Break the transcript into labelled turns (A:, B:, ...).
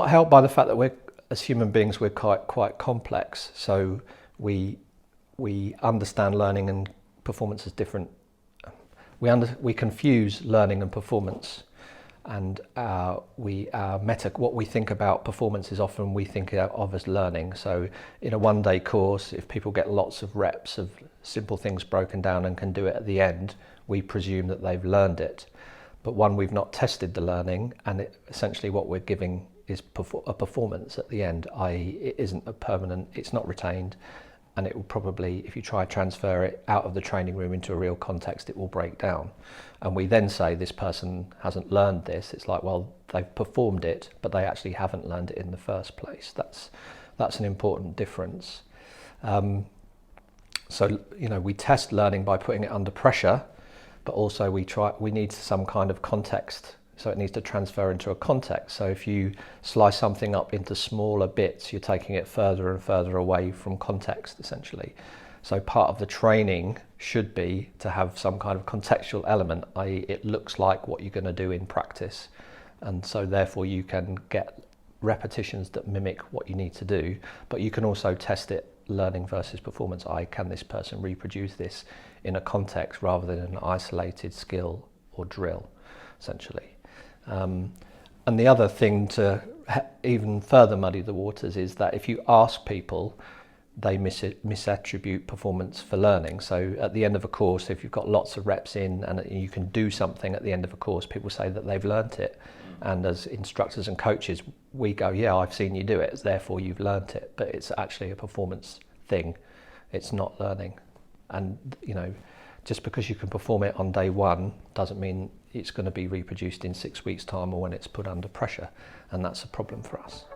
A: not helped by the fact that we're, as human beings, we're quite complex. So we understand learning and performance as different. We confuse learning and performance, and what we think about performance is often we think of as learning. So in a one-day course, if people get lots of reps of simple things broken down and can do it at the end, we presume that they've learned it. But we've not tested the learning, and essentially what we're giving is a performance at the end, i.e. it isn't a permanent, it's not retained, and it will probably, if you try to transfer it out of the training room into a real context, it will break down. And we then say this person hasn't learned this. It's like, well, they've performed it, but they actually haven't learned it in the first place. That's an important difference. So, we test learning by putting it under pressure, but also we need some kind of context. So it needs to transfer into a context. So if you slice something up into smaller bits, you're taking it further and further away from context, essentially. So part of the training should be to have some kind of contextual element, i.e. it looks like what you're going to do in practice. And so therefore you can get repetitions that mimic what you need to do, but you can also test it learning versus performance, i.e. can this person reproduce this in a context rather than an isolated skill or drill, essentially. And the other thing to even further muddy the waters is that if you ask people, they misattribute performance for learning. So at the end of a course, if you've got lots of reps in and you can do something at the end of a course, people say that they've learnt it. And as instructors and coaches, we go, yeah, I've seen you do it, therefore you've learnt it. But it's actually a performance thing. It's not learning. And, just because you can perform it on day one doesn't mean it's going to be reproduced in 6 weeks' time or when it's put under pressure. And that's a problem for us.